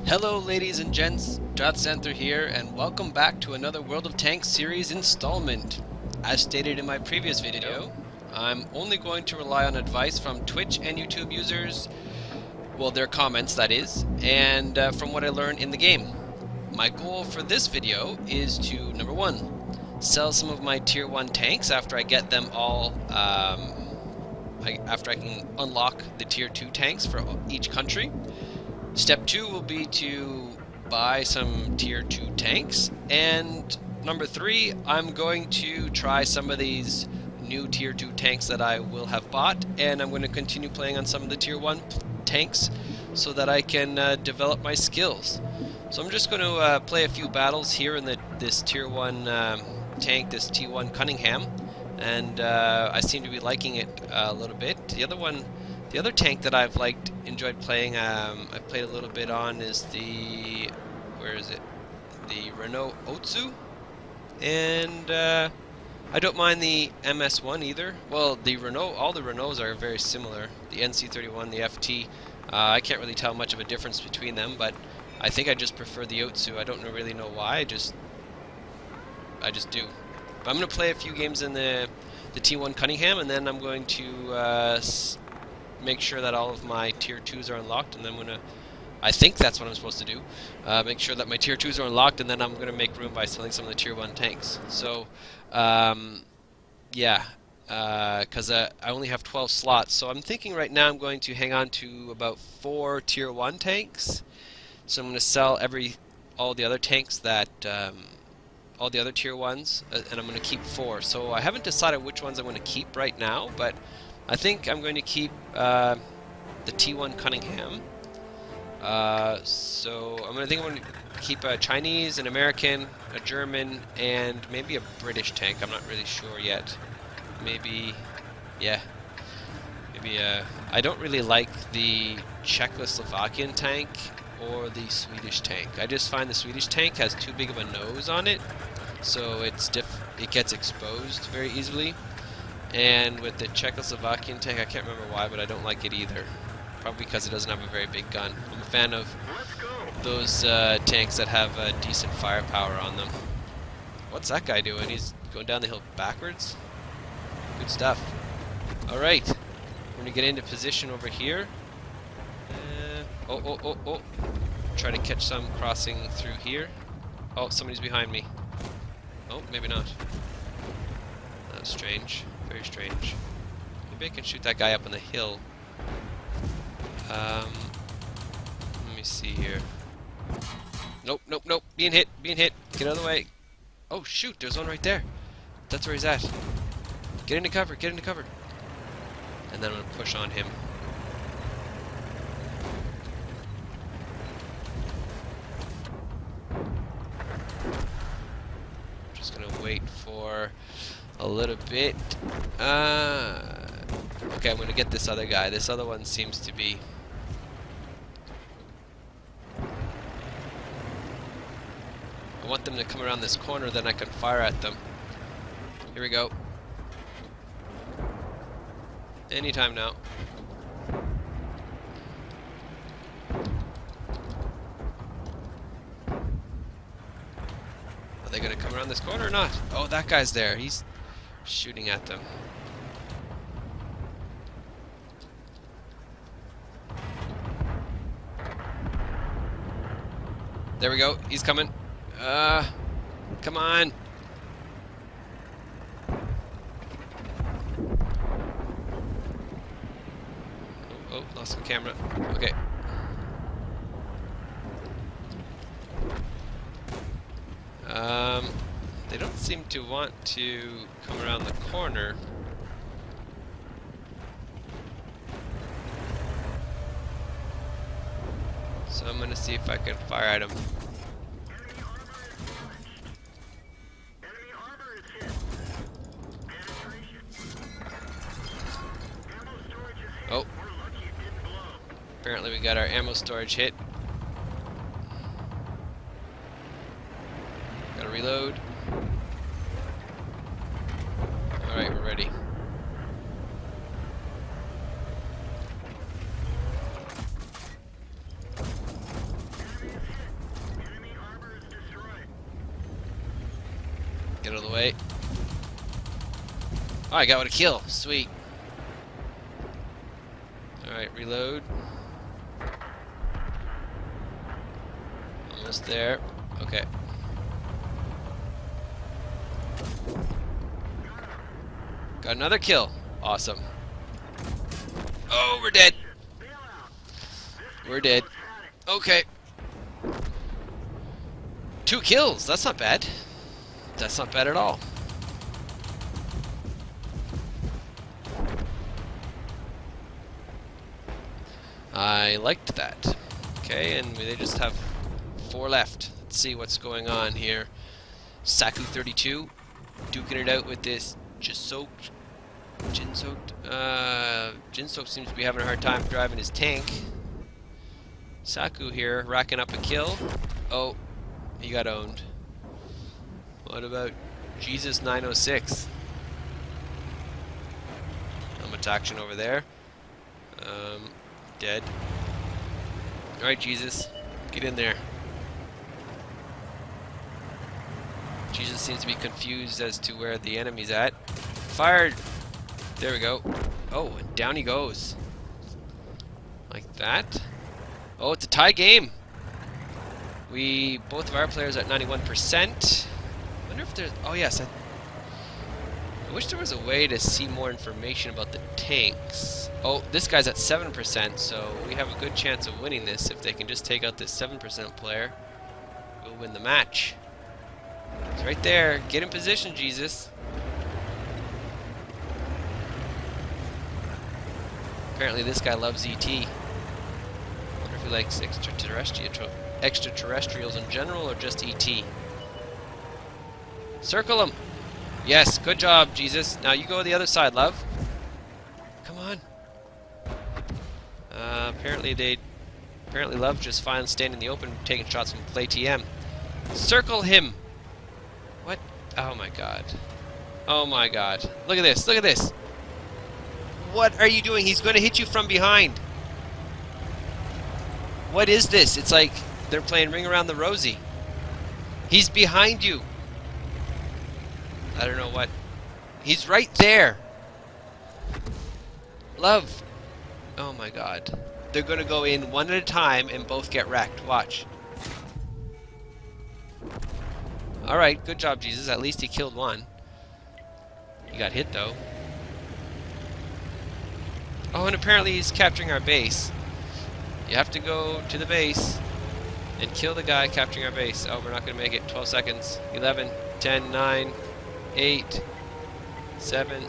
Hello ladies and gents, Center here, and welcome back to another World of Tanks series installment. As stated in my previous video, I'm only going to rely on advice from Twitch and YouTube users, well, their comments that is, and from what I learned in the game. My goal for this video is to, number one, sell some of my tier 1 tanks after I get them all, after I can unlock the tier 2 tanks for each country. Step 2 will be to buy some tier 2 tanks, and number 3, I'm going to try some of these new tier 2 tanks that I will have bought, and I'm going to continue playing on some of the tier 1 tanks so that I can develop my skills. So I'm just going to play a few battles here in this tier 1 tank, this T1 Cunningham, and I seem to be liking it a little bit. The other tank that I've enjoyed playing, I've played a little bit on is the, where is it? The Renault Otsu, and I don't mind the MS1 either. Well, the Renault, all the Renaults are very similar. The NC31, the FT, I can't really tell much of a difference between them, but I think I just prefer the Otsu. I don't really know why. I just do. But I'm going to play a few games in the T1 Cunningham, and then I'm going to make sure that all of my tier 2s are unlocked, and then I think that's what I'm supposed to do. Make sure that my tier 2s are unlocked, and then I'm going to make room by selling some of the tier 1 tanks. So, yeah, because I only have 12 slots. So I'm thinking right now I'm going to hang on to about 4 tier 1 tanks. So I'm going to sell all the other tanks that, all the other tier 1s, and I'm going to keep 4. So I haven't decided which ones I'm going to keep right now, but I think I'm going to keep the T1 Cunningham. So I'm going to keep a Chinese, an American, a German, and maybe a British tank. I'm not really sure yet. Maybe, yeah. Maybe I don't really like the Czechoslovakian tank or the Swedish tank. I just find the Swedish tank has too big of a nose on it, so it gets exposed very easily. And with the Czechoslovakian tank, I can't remember why, but I don't like it either. Probably because it doesn't have a very big gun. I'm a fan of those tanks that have decent firepower on them. What's that guy doing? He's going down the hill backwards? Good stuff. Alright, we're going to get into position over here. Oh. Try to catch some crossing through here. Oh, somebody's behind me. Oh, maybe not. That's strange. Very strange. Maybe I can shoot that guy up on the hill. Let me see here. Nope. Being hit. Get out of the way. Oh, shoot. There's one right there. That's where he's at. Get into cover. And then I'm going to push on him. Just going to wait for a little bit. Okay, I'm going to get this other guy. This other one seems to be... I want them to come around this corner, then I can fire at them. Here we go. Anytime now. Are they going to come around this corner or not? Oh, that guy's there. He's shooting at them. There we go. He's coming. Come on. Oh, lost the camera. Okay. They don't seem to want to come around the corner. So I'm gonna see if I can fire at him. Oh. Apparently we got our ammo storage hit. Gotta reload. Alright, we're ready. Get out of the way. Oh, I got one a kill. Sweet. Alright, reload. Almost there. Okay. Got another kill. Awesome. Oh, we're dead. We're dead. Okay. 2 kills. That's not bad. That's not bad at all. I liked that. Okay, and they just have 4 left. Let's see what's going on here. Saku 32 duking it out with this Jinsook. Jinsook seems to be having a hard time driving his tank. Saku here racking up a kill. Oh, he got owned. What about Jesus 906? Helmet action over there. Dead. Alright, Jesus. Get in there. Jesus seems to be confused as to where the enemy's at. Fired! There we go. Oh, and down he goes. Like that. Oh, it's a tie game. Both of our players are at 91%. I wonder if there's... Oh, yes. I wish there was a way to see more information about the tanks. Oh, this guy's at 7%, so we have a good chance of winning this. If they can just take out this 7% player, we'll win the match. It's right there. Get in position, Jesus. Apparently this guy loves ET. I wonder if he likes extraterrestrials in general or just ET. Circle him. Yes, good job, Jesus. Now you go to the other side, love. Come on. Apparently Love just fine standing in the open taking shots from Play TM. Circle him. What? Oh my god. Oh my god. Look at this. Look at this. What are you doing? He's going to hit you from behind. What is this? It's like they're playing Ring Around the Rosie. He's behind you. I don't know what. He's right there. Love. Oh my god. They're going to go in one at a time and both get wrecked. Watch. Alright, good job, Jesus. At least he killed one. He got hit, though. Oh, and apparently he's capturing our base. You have to go to the base and kill the guy capturing our base. Oh, we're not going to make it. 12 seconds. 11, 10, 9, 8, 7,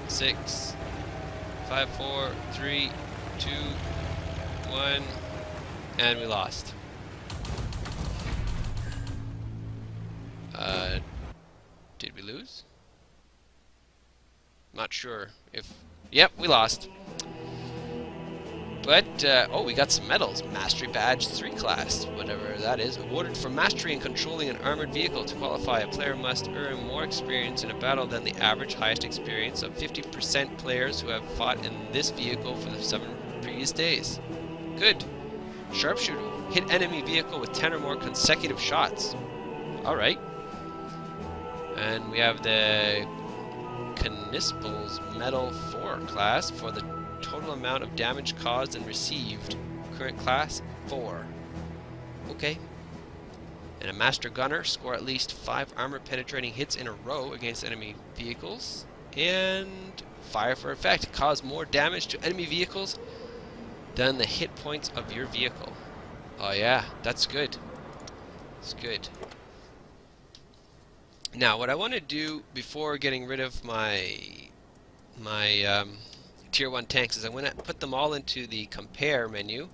6, 5, 4, 3, 2, 1, and we lost. Did we lose? Not sure if... Yep, we lost. But, oh, we got some medals. Mastery Badge 3 class, whatever that is. Awarded for mastery in controlling an armored vehicle. To qualify, a player must earn more experience in a battle than the average highest experience of 50% players who have fought in this vehicle for the 7 previous days. Good. Sharpshooter. Hit enemy vehicle with 10 or more consecutive shots. Alright. And we have the Knispel's Medal 4 class for the total amount of damage caused and received. Current class 4. Okay. And a Master Gunner. Score at least 5 armor penetrating hits in a row against enemy vehicles. And fire for effect. Cause more damage to enemy vehicles than the hit points of your vehicle. Oh yeah, that's good. That's good. Now, what I want to do before getting rid of my Tier 1 tanks is I'm going to put them all into the Compare menu.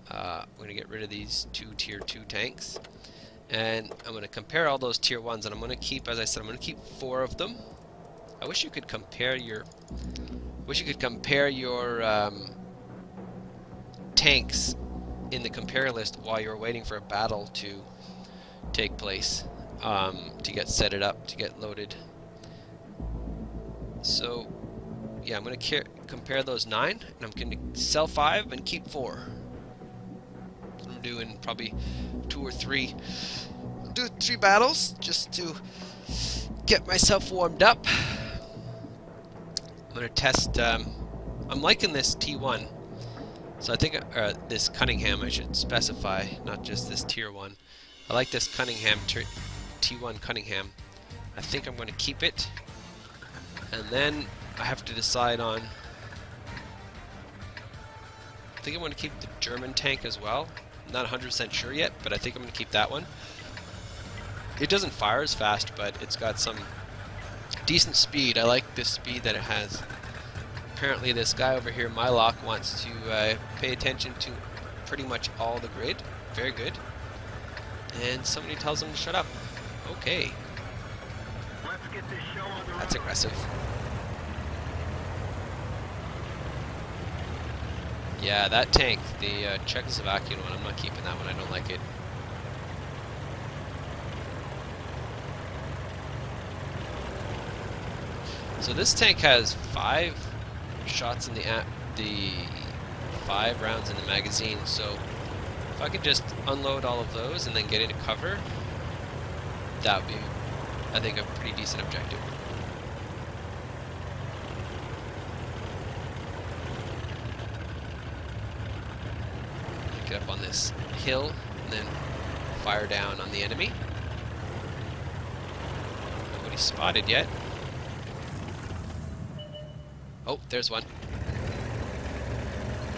I'm going to get rid of these 2 Tier 2 tanks. And I'm going to compare all those Tier 1s, and I'm going to keep, as I said, I'm going to keep 4 of them. I wish you could compare your... tanks in the compare list while you're waiting for a battle to take place. To get set it up, to get loaded. So, yeah, I'm going to compare those 9, and I'm going to sell 5 and keep 4. That's what I'm do in probably 2 or 3. I'll do 3 battles just to get myself warmed up. I'm gonna test. I'm liking this T1, so I think this Cunningham I should specify, not just this tier 1. I like this Cunningham T1 Cunningham. I think I'm going to keep it, and then I have to decide on. I think I'm going to keep the German tank as well. I'm not 100% sure yet, but I think I'm going to keep that one. It doesn't fire as fast, but it's got some decent speed. I like this speed that it has. Apparently this guy over here, Mylock, wants to pay attention to pretty much all the grid. Very good. And somebody tells him to shut up. Okay. Let's get this show on the road. That's aggressive. Yeah, that tank, the Czechoslovakian one, I'm not keeping that one. I don't like it. So this tank has 5 shots in the 5 rounds in the magazine. So if I could just unload all of those and then get into cover, that would be, I think, a pretty decent objective. Get up on this hill and then fire down on the enemy. Nobody spotted yet. Oh, there's one.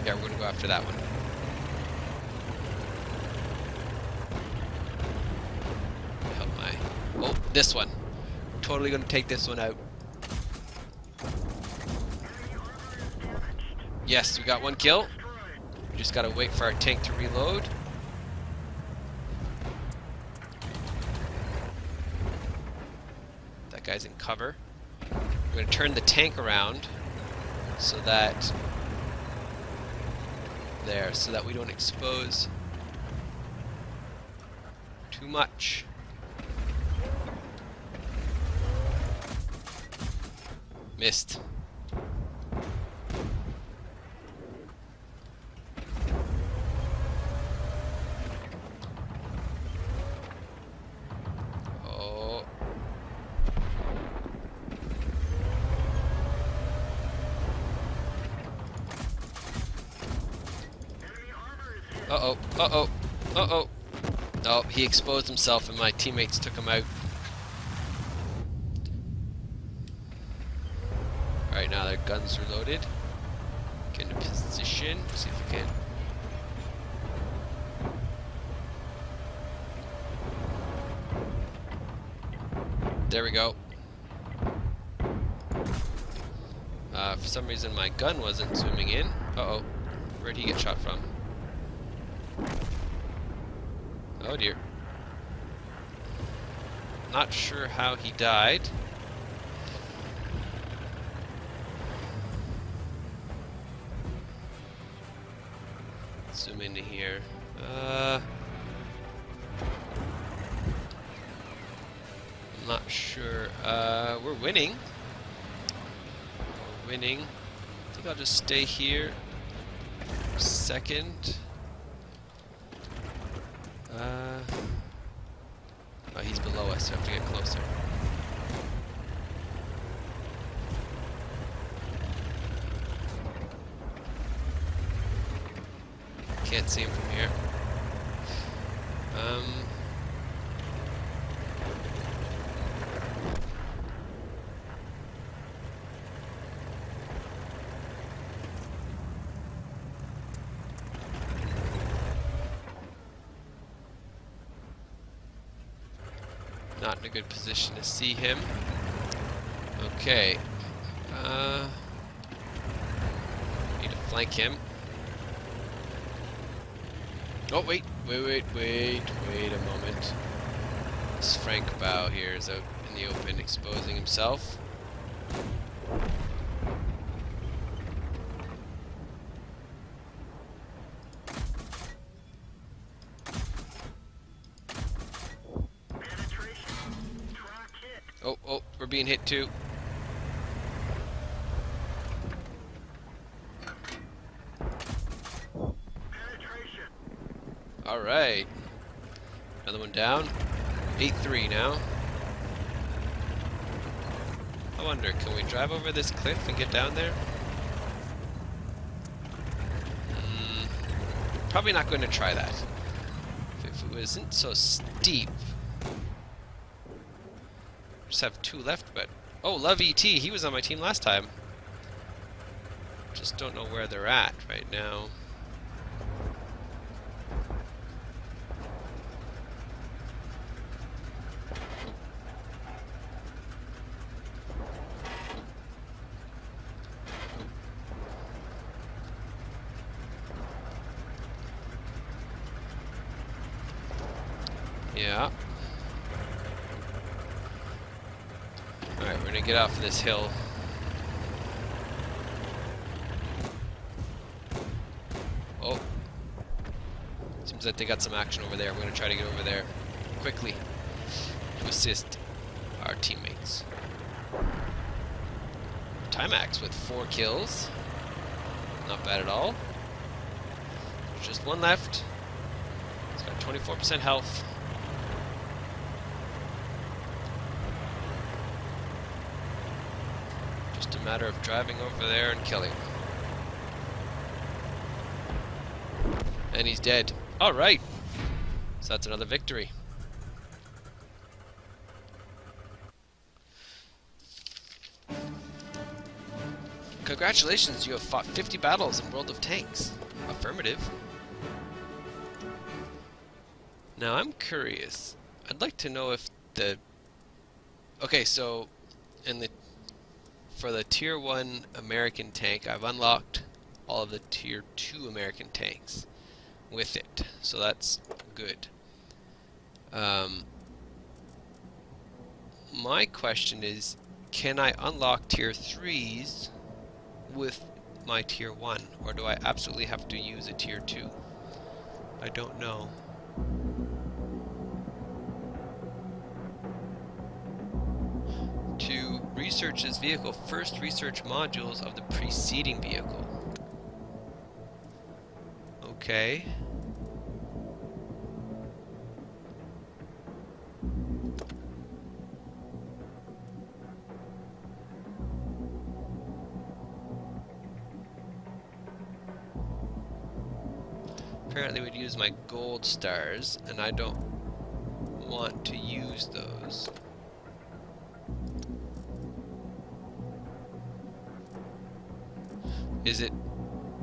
Yeah, we're going to go after that one. Help my... Oh, this one. Totally going to take this one out. Yes, we got 1 kill. We just got to wait for our tank to reload. That guy's in cover. We're going to turn the tank around so that we don't expose too much. Missed. Oh. Uh-oh, uh-oh, uh-oh. Oh, he exposed himself and my teammates took him out. Alright, now their guns are loaded. Get into position, see if we can. There we go. For some reason my gun wasn't zooming in. Uh-oh, where'd he get shot from? Oh dear. Not sure how he died. Zoom into here. I'm not sure. We're winning. We're winning. I think I'll just stay here for a second. Oh, he's below us, so I have to get closer. Can't see him from here. Not in a good position to see him. Okay. Need to flank him. Oh, wait a moment. This Frank Bow here is out in the open exposing himself. Oh, we're being hit too. Alright. Another one down. 8-3 now. I wonder, can we drive over this cliff and get down there? Probably not going to try that. If it wasn't so steep. Just have 2 left, but... Oh, Love ET, he was on my team last time. Just don't know where they're at right now. Yeah. Alright, we're gonna get off of this hill. Oh. Seems like they got some action over there. We're gonna try to get over there quickly to assist our teammates. Timax with 4 kills. Not bad at all. There's just 1 left. He's got 24% health. Just a matter of driving over there and killing him. And he's dead. Alright. So that's another victory. Congratulations, you have fought 50 battles in World of Tanks. Affirmative. Now I'm curious. I'd like to know if the... Okay, so for the Tier 1 American tank, I've unlocked all of the Tier 2 American tanks with it. So that's good. My question is, can I unlock Tier 3s with my Tier 1? Or do I absolutely have to use a Tier 2? I don't know. To research this vehicle, first research modules of the preceding vehicle. Okay. Apparently we'd use my gold stars, and I don't want to use those. Is it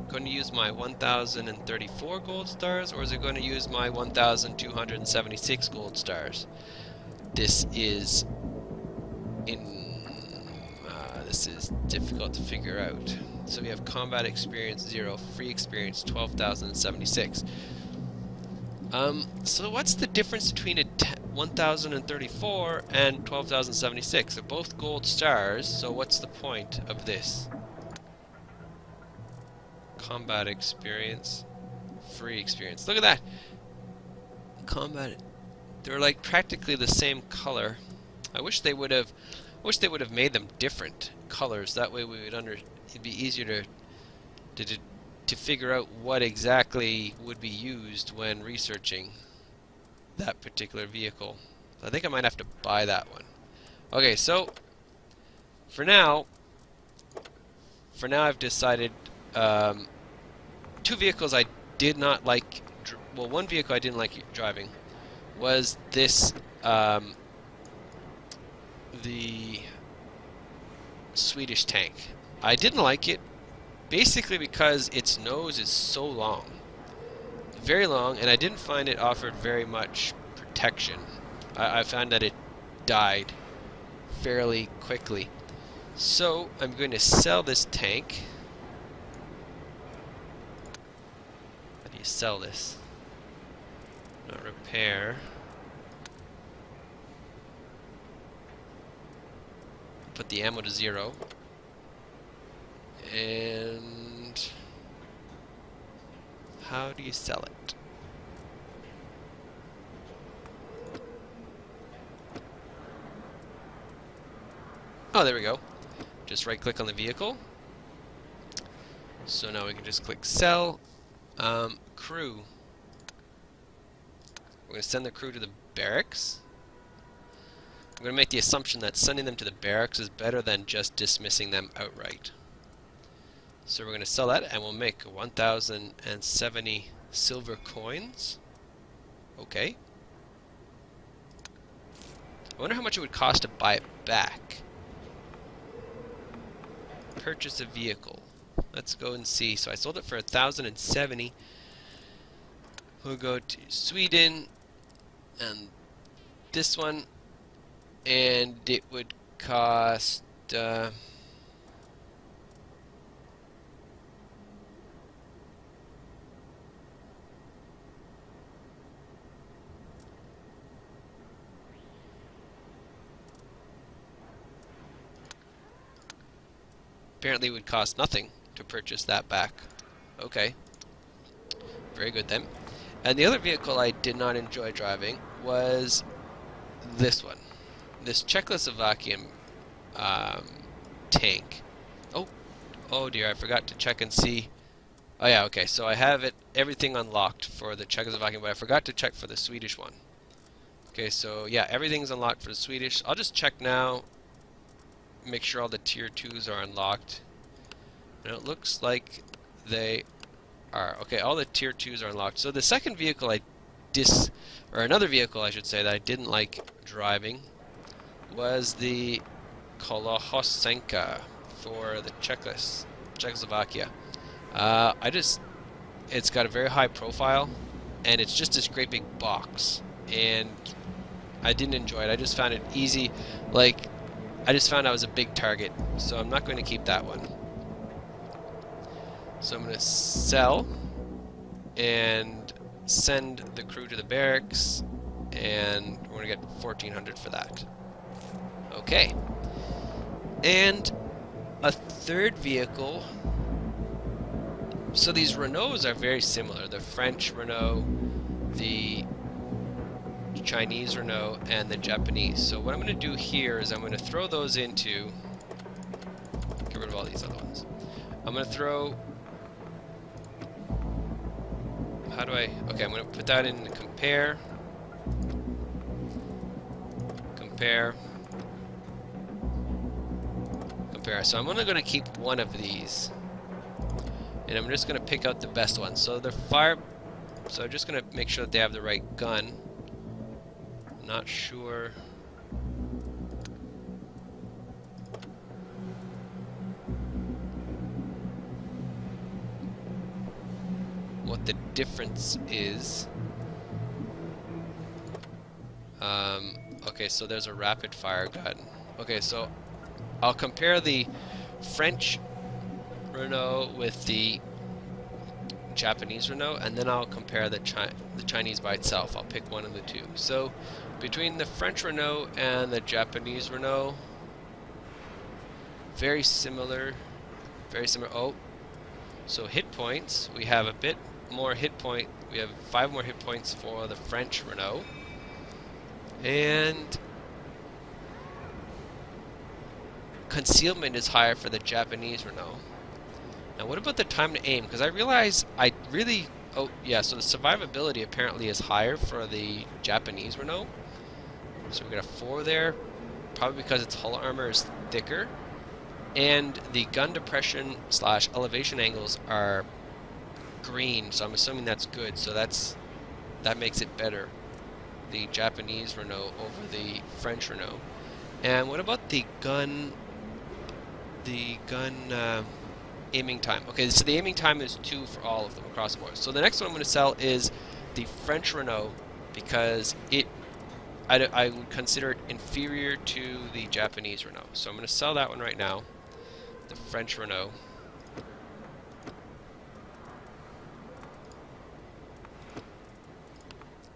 going to use my 1034 gold stars, or is it going to use my 1276 gold stars? This is difficult to figure out. So we have combat experience 0, free experience 12,076. So what's the difference between a 1034 and 12,076? They're both gold stars, so what's the point of this? Combat experience, free experience. Look at that! Combat. They're like practically the same color. I wish they would have made them different colors. That way we would it'd be easier to figure out what exactly would be used when researching that particular vehicle. I think I might have to buy that one. Okay, so for now I've decided 2 vehicles I did not like. Well, one vehicle I didn't like driving was this the Swedish tank. I didn't like it basically because its nose is so long. Very long, and I didn't find it offered very much protection. I found that it died fairly quickly. So I'm going to sell this tank. How do you sell this? Not repair. Put the ammo to 0. And how do you sell it? Oh, there we go. Just right click on the vehicle. So now we can just click sell. Crew. We're going to send the crew to the barracks. I'm going to make the assumption that sending them to the barracks is better than just dismissing them outright. So we're going to sell that, and we'll make 1,070 silver coins. Okay. I wonder how much it would cost to buy it back. Purchase a vehicle. Let's go and see. So I sold it for 1,070. We'll go to Sweden and this one, and it would cost apparently it would cost nothing to purchase that back. Okay. Very good then. And the other vehicle I did not enjoy driving was this one. This Czechoslovakian tank. Oh dear, I forgot to check and see. Oh yeah, okay, so I have everything unlocked for the Czechoslovakian, but I forgot to check for the Swedish one. Okay, so yeah, everything's unlocked for the Swedish. I'll just check now, make sure all the tier 2s are unlocked. And it looks like they are. Okay, all the tier 2s are unlocked. So the second vehicle another vehicle I should say that I didn't like driving was the Kolohosenka for the Czechoslovakia. It's got a very high profile, and it's just this great big box, and I didn't enjoy it. I just found it easy, like, I just found I was a big target, so I'm not going to keep that one. So I'm going to sell and send the crew to the barracks, and we're going to get 1,400 for that. Okay. And a third vehicle. So these Renaults are very similar. The French Renault, the Chinese Renault, and the Japanese. So what I'm going to do here is I'm going to throw those into... Get rid of all these other ones. I'm going to throw... How do I... Okay, I'm going to put that in compare. Compare. Compare. So I'm only going to keep one of these. And I'm just going to pick out the best one. So they're fire... So I'm just going to make sure that they have the right gun. Not sure... what the difference is. Okay, so there's a rapid fire gun. Okay, so I'll compare the French Renault with the Japanese Renault, and then I'll compare the Chinese by itself. I'll pick one of the two. So between the French Renault and the Japanese Renault, very similar. Very similar. Oh, so hit points. We have a bit more hit point. We have 5 more hit points for the French Renault. And concealment is higher for the Japanese Renault. Now what about the time to aim? Because I realize I really... Oh, yeah, so the survivability apparently is higher for the Japanese Renault. So we got a 4 there, probably because its hull armor is thicker. And the gun depression / elevation angles are green, so I'm assuming that's good. So that makes it better, the Japanese Renault over the French Renault. And what about the gun aiming time? Okay, so the aiming time is 2 for all of them across the board. So the next one I'm going to sell is the French Renault, because I would consider it inferior to the Japanese Renault. So I'm going to sell that one right now, the French Renault.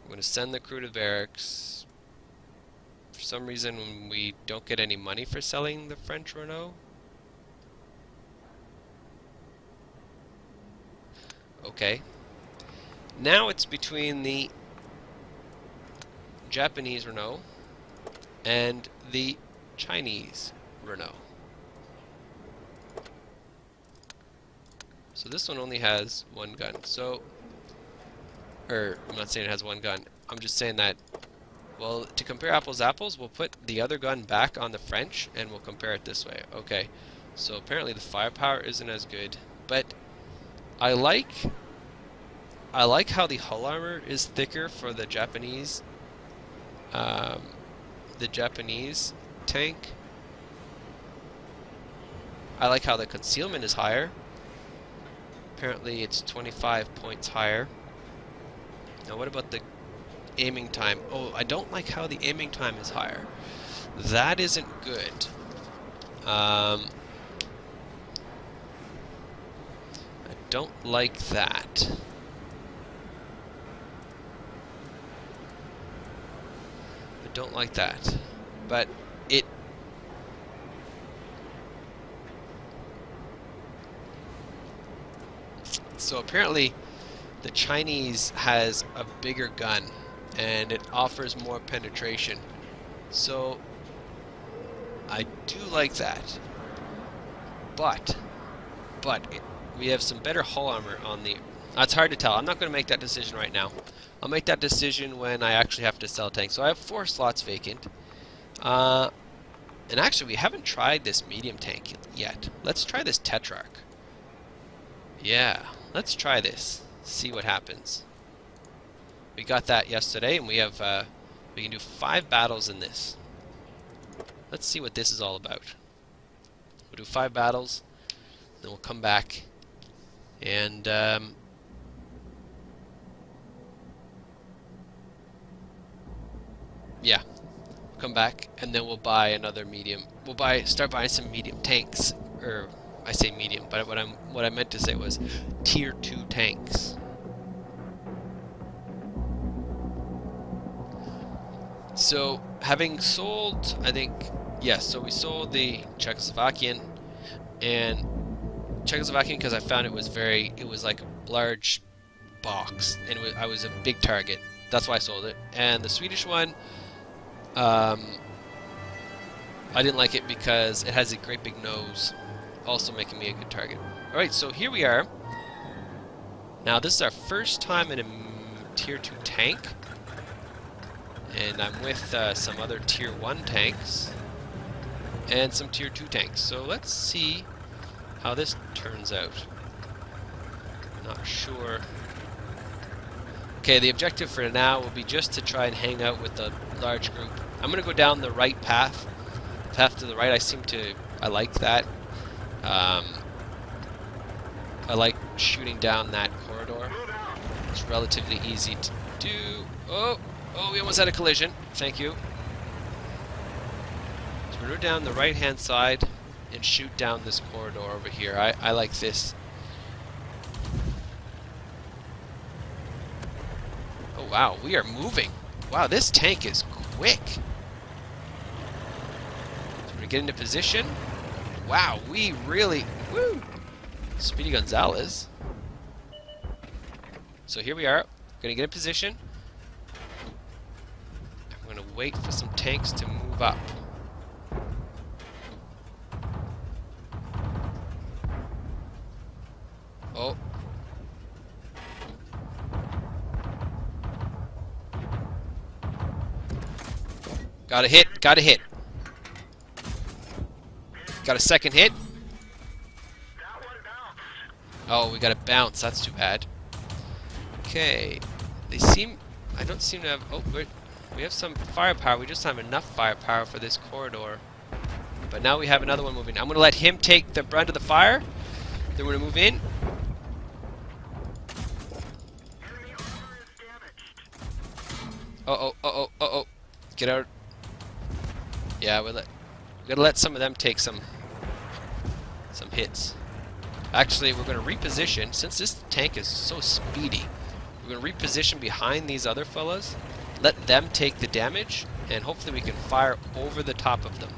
I'm going to send the crew to barracks. For some reason we don't get any money for selling the French Renault. Okay. Now it's between the Japanese Renault and the Chinese Renault. So this one only has 1 gun. So, I'm not saying it has 1 gun. I'm just saying that, well, to compare apples to apples, we'll put the other gun back on the French and we'll compare it this way. Okay, so apparently the firepower isn't as good, but I like how the hull armor is thicker for the Japanese tank. I like how the concealment is higher. Apparently it's 25 points higher. Now what about the aiming time? Oh, I don't like how the aiming time is higher. That isn't good. I don't like that. I don't like that. But it... So apparently the Chinese has a bigger gun and it offers more penetration. So I do like that. But we have some better hull armor on the... It's hard to tell. I'm not going to make that decision right now. I'll make that decision when I actually have to sell tanks. So I have 4 slots vacant. And actually, we haven't tried this medium tank yet. Let's try this Tetrarch. Yeah, let's try this. See what happens. We got that yesterday, and we have we can do 5 battles in this. Let's see what this is all about. We'll do 5 battles, then we'll come back and yeah, come back and then we'll buy another medium. We'll start buying some medium tanks, or I say medium, but what I meant to say was tier 2 tanks. So having sold, I think, yes, so we sold the Czechoslovakian because I found it was like a large box, and I was a big target. That's why I sold it. And the Swedish one, I didn't like it because it has a great big nose, also making me a good target. Alright, so here we are. Now this is our first time in a tier 2 tank, and I'm with some other tier 1 tanks and some tier 2 tanks. So let's see how this turns out. Not sure. Okay, the objective for now will be just to try and hang out with the large group. I'm going to go down the right path. The path to the right, I like that. I like shooting down that corridor. It's relatively easy to do. Oh, we almost had a collision. Thank you. So we're going to go down the right-hand side and shoot down this corridor over here. I like this. Oh wow, we are moving. Wow, this tank is quick. So we're going to get into position. Wow, we really... Woo! Speedy Gonzalez. So here we are. Going to get in position. I'm going to wait for some tanks to move up. Oh. Got a hit, got a hit. Got a second hit. Oh, we got a bounce. That's too bad. Okay. I don't seem to have... Oh, we have some firepower. We just don't have enough firepower for this corridor. But now we have another one moving. I'm going to let him take the brunt of the fire. Then we're going to move in. Uh-oh. Get out. Yeah, we gotta let some of them take some hits. Actually, we're gonna reposition, since this tank is so speedy, we're gonna reposition behind these other fellas, let them take the damage, and hopefully we can fire over the top of them.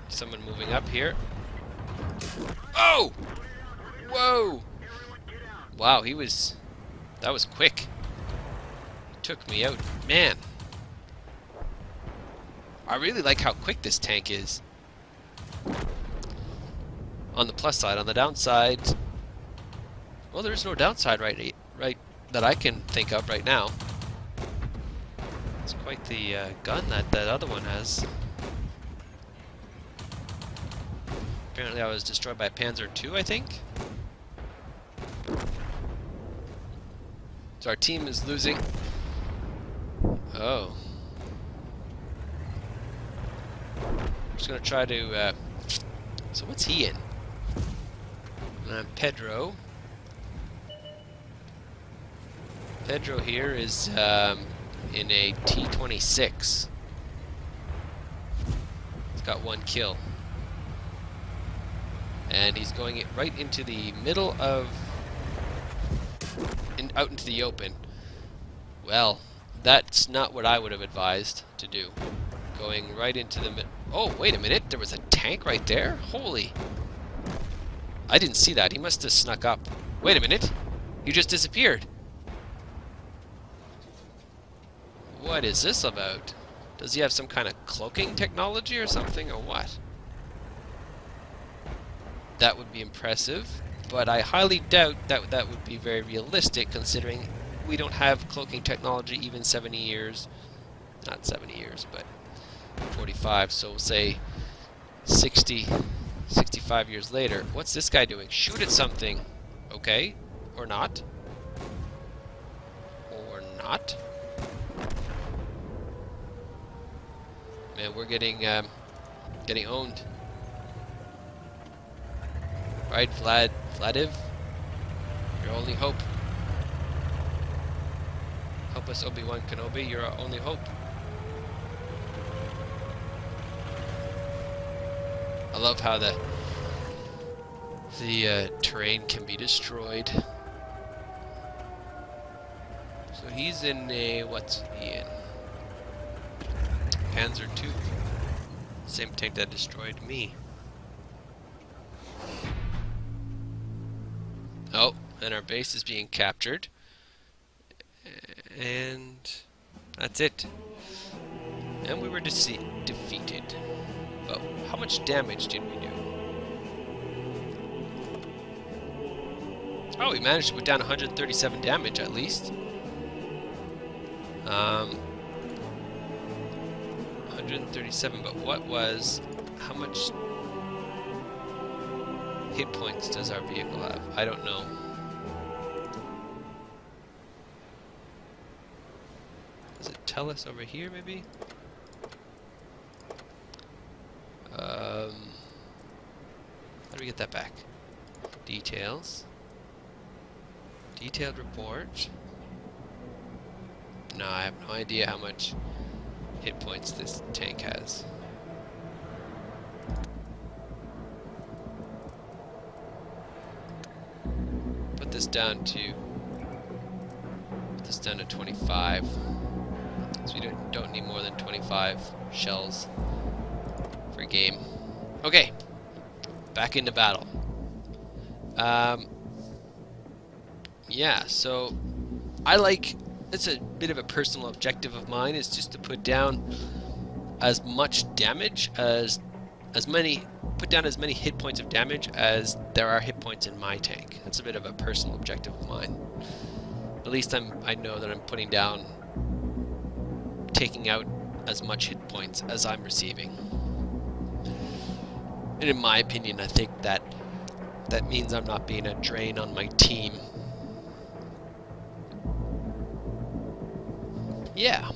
Someone moving up here. Oh! Whoa! Wow, that was quick. He took me out. Man. I really like how quick this tank is. On the plus side, on the downside, Well, there's no downside right that I can think of right now. It's quite the gun that other one has. Apparently I was destroyed by Panzer II, I think. So our team is losing. Oh. I'm just going to try to... so what's he in? Pedro. Pedro here is in a T-26. He's got 1 kill. And he's going right into the middle of... out into the open. Well, that's not what I would have advised to do. Going right into the mid... Oh, wait a minute. There was a tank right there? Holy... I didn't see that. He must have snuck up. Wait a minute. He just disappeared. What is this about? Does he have some kind of cloaking technology or something, or what? That would be impressive, but I highly doubt that that would be very realistic, considering we don't have cloaking technology even 70 years. Not 70 years, but 45, so say 60, 65 years later. What's this guy doing? Shoot at something. Okay. Or not. Or not. Man, we're getting owned. Right, Vladiv? Your only hope. Help us, Obi-Wan Kenobi. You're our only hope. I love how the terrain can be destroyed. So he's in a... what's he in? Panzer II. Same tank that destroyed me. Oh, and our base is being captured. And that's it. And we were defeated. Oh, how much damage did we do? Oh, we managed to put down 137 damage at least. 137, but how much hit points does our vehicle have? I don't know. Does it tell us over here, maybe? How do we get that back? Details. Detailed report. No, I have no idea how much hit points this tank has. Put this down to 25. So we don't need more than 25 shells for a game. Okay, back into battle. Yeah, so it's a bit of a personal objective of mine, is just to put down as much damage put down as many hit points of damage as there are hit points in my tank. That's a bit of a personal objective of mine. At least I know that I'm taking out as much hit points as I'm receiving. And in my opinion, I think that means I'm not being a drain on my team. Yeah.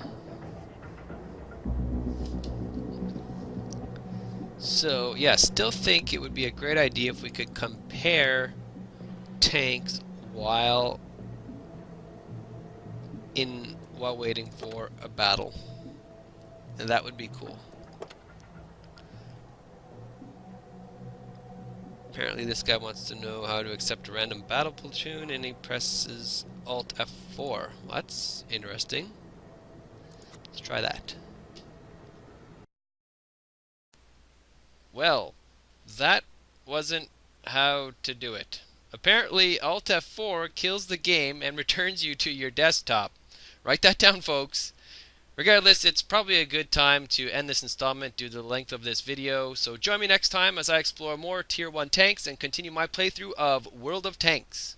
So, yeah, still think it would be a great idea if we could compare tanks while waiting for a battle. And that would be cool. Apparently this guy wants to know how to accept a random battle platoon, and he presses Alt F4. Well, that's interesting. Let's try that. Well, that wasn't how to do it. Apparently Alt F4 kills the game and returns you to your desktop. Write that down, folks. Regardless, it's probably a good time to end this installment due to the length of this video, so join me next time as I explore more Tier 1 tanks and continue my playthrough of World of Tanks.